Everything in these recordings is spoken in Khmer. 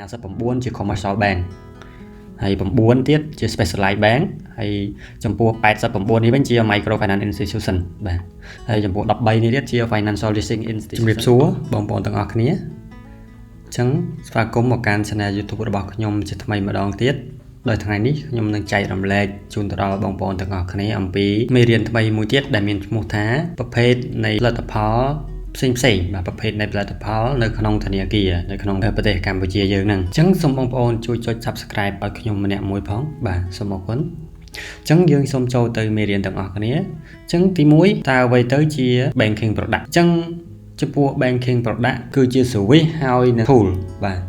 59ជា commercial bank ហើយ9ទៀតជា specialized bank ហើយចំពោះ89នេះវិញជា microfinance institution បាទហើយចំពោះ13នេះទៀតជា financial leasing institution ជំរាបសួរបងប្អូនទាំងអស់គ្នាអញ្ចឹងស្វាគមន៍មកកាន់ channel YouTube របស់ខ្ញុំជាថ្មីម្ដងទៀតដោយថ្ងៃនេះខ្ញុំនឹងចែករំលែកជូនទៅដល់បងប្អូនទាំងអស់គ្នាអំពីមេរៀនថ្មីមួយទៀតដែលមានឈ្មោះថាប្រភេទនៃផលិតផលផ្សេងបាទប្រភេទនៃផលិតផលនៅក្នុងធនាគារនៅក្នុងប្រទេសកម្ពុជាយើងហ្នឹងអញ្ចឹងសូមបងប្អូនជួយចុច Subscribe ឲ្យខ្ញុំម្នាក់មួយផងបាទសូមអរគុណអញ្ចឹងយើងសូមចូលទៅមេរៀនទាំងអស់គ្នាអញ្ចឹងទី1តើអ្វីទៅជា banking product អញ្ចឹងចំពោះ banking product គឺជា service ហើយនឹង tool បាទ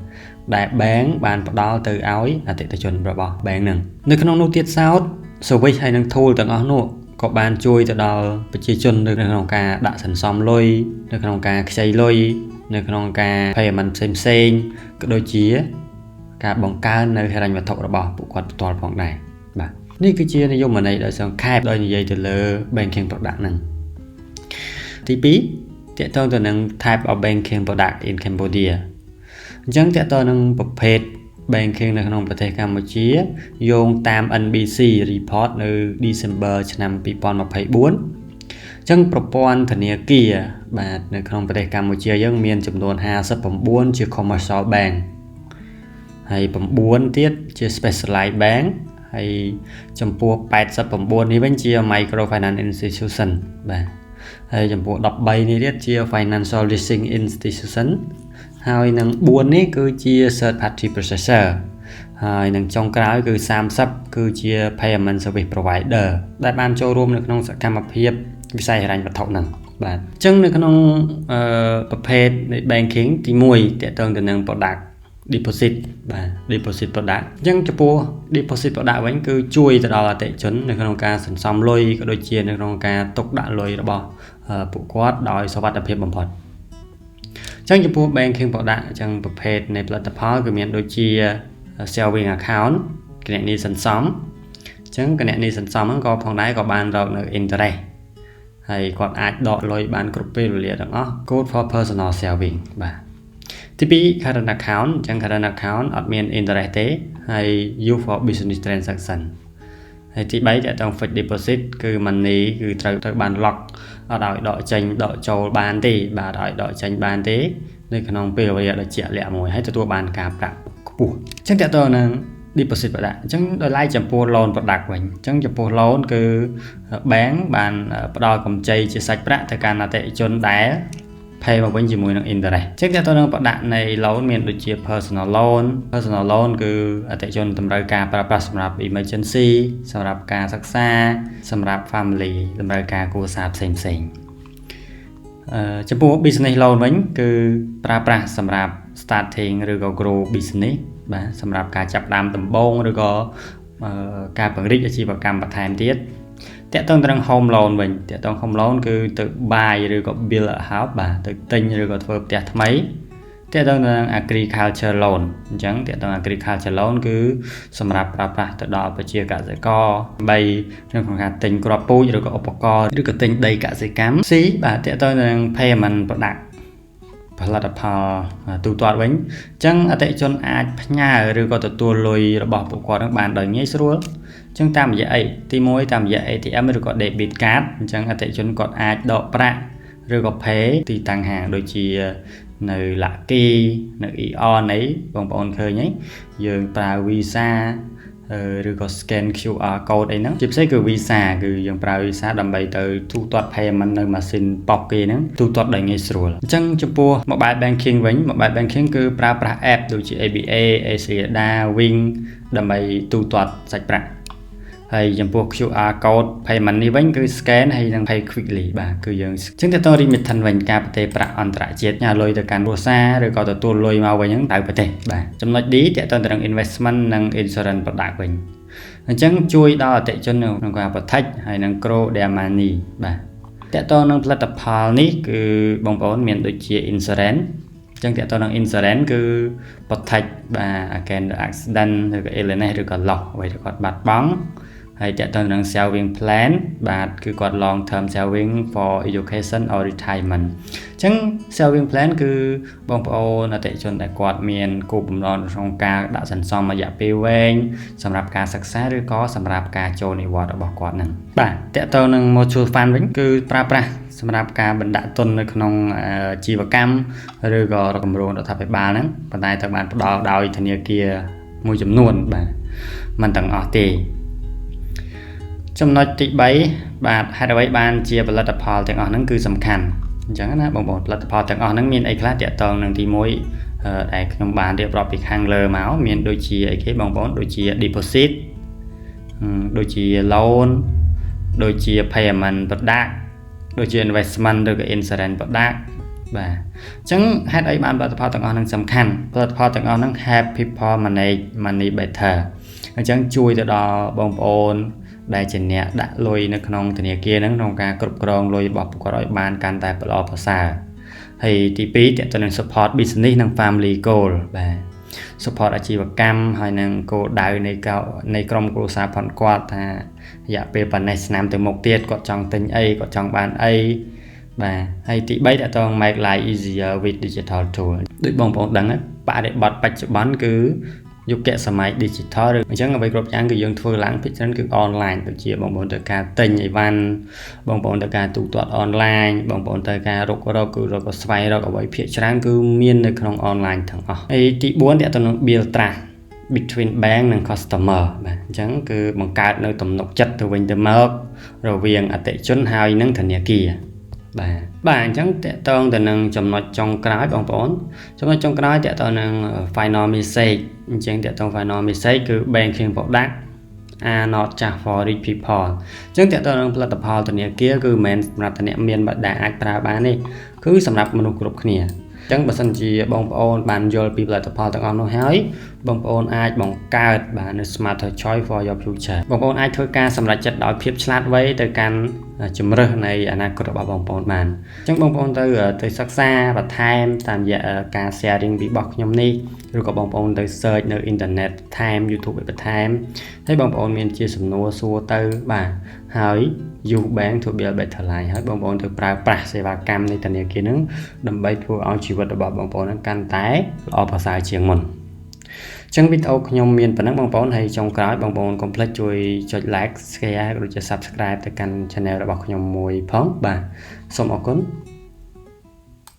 ដែល bank បានផ្ដល់ទៅឲ្យអតិថិជនរបស់ bank ហ្នឹងនៅក្នុងនោះទៀតសោត service ហើយនឹង tool ទាំងអស់នោះក៏បានជួយទៅដល់ប្រជាជននៅក្នុងការដាក់សន្សំលុយនៅក្នុងការខ្ចីលុយនៅក្នុងការ payment ផ្សេងៗក៏ដូចជាការបង្កើននៅហិរញ្ញវត្ថុរបស់ពួកគាត់ផ្ទាល់ផងដែរបាទនេះគឺជានិយមន័យដោយសង្ខេបដោយនិយាយទៅលើ banking product ហ្នឹងទី2តកតងទៅនឹង type of banking product in Cambodia អញ្ចឹងតកតងនឹងប្រភេទ banking នៅក្នុងប្រទេសកម្ពុជាយោងតាម NBC report នៅ December ឆ្នាំ 2024 អញ្ចឹងប្រព័ន្ធធនាគារបាទនៅក្នុងប្រទេសកម្ពុជាយើងមានចំនួន59ជា commercial bank ហើយ9ទៀតជា specialized bank ហើយចំពោះ89នេះវិញជា microfinance institution បាទហើយចំពោះ13នេះទៀតជា financial leasing institution ហើយនឹង4នេះគឺជា third party processor ហើយនឹងចុងក្រោយគឺ30គឺជា payment service provider ដែលបានចូលរួមនៅក្នុងសកម្មភាពវិស័យហិរញ្ញវត្ថុហ្នឹងបាទអញ្ចឹងនៅក្នុងប្រភេទនៃ banking ទី1តកតងទៅនឹង product deposit បាទ deposit product អញ្ចឹងចំពោះ deposit product វិញគឺជួយទៅដល់អតិថិជននៅក្នុងការសន្សំលុយក៏ដូចជានៅក្នុងការទុកដាក់លុយរបស់ពួកគាត់ដោយសុវត្ថិភាពបំផុតអញ្ចឹងចំពោះ banking product អញ្ចឹងប្រភេទនៃផលិតផលគឺមានដូចជា saving account គណនីសន្សំអញ្ចឹងគណនីសន្សំហ្នឹងក៏ផងដែរក៏បានរកនៅ interest ហើយគាត់អាចដកលុយបានគ្រប់ពេលវេលាទាំងអស់ good for personal saving បាទទី2 current account អញ្ចឹង current account អត់មាន interest ទេហើយ use for business transaction ហើយទី3តើតើ fixed deposit គឺ money គឺត្រូវបាន lock អត់ឲ្យដកចេញដកចូលបានទេបាទឲ្យដកចេញបានទេនៅក្នុងពេលវេលាដ៏ជាក់លាក់មួយហើយទទួលបានការប្រាក់ខ្ពស់អញ្ចឹងតើតើនឹង deposit product អញ្ចឹងដោយឡែកចំពោះ loan product វិញអញ្ចឹងចំពោះ loan គឺ bank បានផ្ដល់កម្ចីជាសាច់ប្រាក់ទៅកាន់អតិថិជនដែល pay មកវិញជាមួយនឹង interest អញ្ចឹងតើតើនឹងប្រដាក់នៃ loan មានដូចជា personal loan គឺអតិថិជនតម្រូវការប្រើប្រាស់សម្រាប់ emergency សម្រាប់ការសិក្សាសម្រាប់ family តម្រូវការគ្រួសារផ្សេងៗចំពោះ business loan វិញគឺប្រើប្រាស់សម្រាប់ starting ឬក៏ grow business បាទសម្រាប់ការចាប់ផ្ដើមដំបូងឬក៏ការពង្រីកអាជីវកម្មបន្ថែមទៀតតើតើត្រង់ home loan វិញតើតើ home loan គឺទៅ buy ឬក៏ build a house បាទទៅទិញឬក៏ធ្វើផ្ទះថ្មីតើតើនឹង agriculture loan អញ្ចឹងតើតើ agriculture loan គឺសម្រាប់ប្រើប្រាស់ទៅដល់ប្រជាកសិករដើម្បីក្នុងការទិញគ្រាប់ពូជឬក៏ឧបករណ៍ឬក៏ទិញដីកសិកម្ម C បាទតើតើនឹង payment product ផលិតផលទូទាត់វិញអញ្ចឹងអតិថិជនអាចផ្ញើឬក៏ទទួលលុយរបស់ពួកគាត់នឹងបានដោយងាយស្រួលអញ្ចឹងតាមរយៈអីទី1តាមរយៈ ATM ឬក៏ debit card អញ្ចឹងអតិថិជនគាត់អាចដកប្រាក់ឬក៏ pay ទីតាំងហាងដូចជានៅ Lucky នៅ Eon អីបងប្អូនឃើញហីយើងប្រើ Visa ឬក៏ scan QR code អីហ្នឹងជាពិសេសគឺ Visa គឺយើងប្រើ Visa ដើម្បីទៅទូទាត់ payment នៅម៉ាស៊ីនប៉ុកគេហ្នឹងទូទាត់ដោយងាយស្រួលអញ្ចឹងចំពោះ mobile banking វិញ mobile banking គឺប្រើប្រាស់ app ដូចជា ABA Axiata Wing ដើម្បីទូទាត់សាច់ប្រាក់ហើយចំពោះ QR code payment នេះវិញគឺ scan ហើយនឹង pay quickly បាទគឺយើងអញ្ចឹងទៅ remittance វិញការផ្ទេរប្រាក់អន្តរជាតិញ៉ាលុយទៅកាន់គ្រួសារឬក៏ទទួលលុយមកវិញហ្នឹងទៅប្រទេសបាទចំណុច D តើតើនឹង investment និង insurance product វិញអញ្ចឹងជួយដល់អតិថិជនក្នុងការ protect ហើយនឹង grow their money បាទតើតើនឹងផលិតផលនេះគឺបងប្អូនមានដូចជា insurance អញ្ចឹងតើតើនឹង insurance គឺ protect បាទ against accident ឬក៏ illness ឬក៏ loss អ្វីដែលគាត់បាត់បង់ ហើយតើតើនឹង saving plan បាទគឺគាត់ long term saving for education or retirement អញ្ចឹង saving plan គឺបងប្អូនអតិថិជនដែលគាត់មានគោលបំណងក្នុងការដាក់សន្សំរយៈពេលវែងសម្រាប់ការសិក្សាឬក៏សម្រាប់ការចូលនិវត្តន៍របស់គាត់ហ្នឹងបាទតើតើនឹង mutual fund វិញគឺប្រើប្រាស់សម្រាប់ការបណ្ដាក់ទុននៅក្នុងជីវកម្មឬក៏គម្រោងរដ្ឋាភិបាលហ្នឹងប៉ុន្តែត្រូវបានផ្ដល់ដោយធនាគារមួយចំនួនបាទមិនទាំងអស់ទេចំណុចទី3បាទហេតុអ្វីបានជាផលិតផលទាំងអស់ហ្នឹងគឺសំខាន់អញ្ចឹងណាបងប្អូនផលិតផលទាំងអស់ហ្នឹងមានអីខ្លះតាក់ទងនឹងទី1ដែលខ្ញុំបានរៀបរាប់ពីខាងលើមកមានដូចជាអីគេបងប្អូនដូចជា deposit ដូចជា loan ដូចជា payment product ដូចជា investment ឬក៏ insurance product បាទអញ្ចឹងហេតុអីបានផលិតផលទាំងអស់ហ្នឹងសំខាន់ផលិតផលទាំងអស់ហ្នឹង help people manage money better អញ្ចឹងជួយទៅដល់បងប្អូនដែលជាអ្នកដាក់លុយនៅក្នុងធនាគារហ្នឹងក្នុងការគ្រប់គ្រងលុយរបស់ពួកគាត់ឲ្យបានកាន់តែល្អប្រសើរហើយទី2តើទៅនឹង support business និង family goal បាទ support អាជីវកម្មហើយនឹងគោលដៅនៃក្រុមគ្រួសារផងគាត់ថារយៈពេលប៉ុណ្ណេះឆ្នាំទៅមុខទៀតគាត់ចង់ទិញអីគាត់ចង់បានអីបាទហើយទី3តើតើ make life easier with digital tool ដូចបងប្អូនដឹងបរិបទបច្ចុប្បន្នគឺយុគសម័យ digital ឬអញ្ចឹងអ្វីគ្រប់យ៉ាងគឺយើងធ្វើឡើងភាគច្រើនគឺ online ដូចជាបងប្អូនទៅការទិញអីវ៉ាន់បងប្អូនទៅការទូទាត់ online បងប្អូនទៅការរកស្វែងរកអ្វីភាគច្រើនគឺមាននៅក្នុង online ទាំងអស់ហើយទី4តើទៅនឹង build trust between bank និង customer បាទអញ្ចឹងគឺបង្កើតនៅទំនុកចិត្តទៅវិញទៅមករវាងអតិថិជនហើយនិងធនាគារបាទអញ្ចឹងតកតងទៅនឹងចំណុចចុងក្រោយបងប្អូនចំណុចចុងក្រោយតកតងនឹង final message អញ្ចឹងតកតង final message គឺ banking product are not just for rich people អញ្ចឹងតកតងនឹងផលិតផលធនាគារគឺមិនមែនសម្រាប់តែអ្នកមានបដាអាចប្រើបានទេគឺសម្រាប់មនុស្សគ្រប់គ្នាអញ្ចឹងបើសិនជាបងប្អូនបានយល់ពីផលិតផលទាំងអស់នោះហើយបងប្អូនអាចបង្កើតបាននៅ smarter choice for your future បងប្អូនអាចធ្វើការសម្រេចចិត្តដោយភាពឆ្លាតវៃទៅកាន់ជំរើសនៃអនាគតរបស់បងប្អូនបានអញ្ចឹងបងប្អូនទៅសិក្សាបន្ថែមតាមរយៈការ sharing របស់ខ្ញុំនេះឬក៏បងប្អូនទៅ search នៅ internet បន្ថែម YouTube បន្ថែមហើយបងប្អូនមានជាសំណួរសួរទៅបាទហើយ use bank to build better life ហើយបងប្អូនទៅប្រើប្រាស់សេវាកម្មនៃធនាគារហ្នឹងដើម្បីធ្វើឲ្យជីវិតរបស់បងប្អូនហ្នឹងកាន់តែល្អប្រសើរជាងមុនចឹងវីដេអូខ្ញុំមានប៉ុណ្ណឹងបងប្អូនហើយចុងក្រោយបងប្អូនកុំភ្លេចជួយចុច like share ឬជា subscribe ទៅកាន់ channel របស់ខ្ញុំមួយផងបាទសូមអរគុណ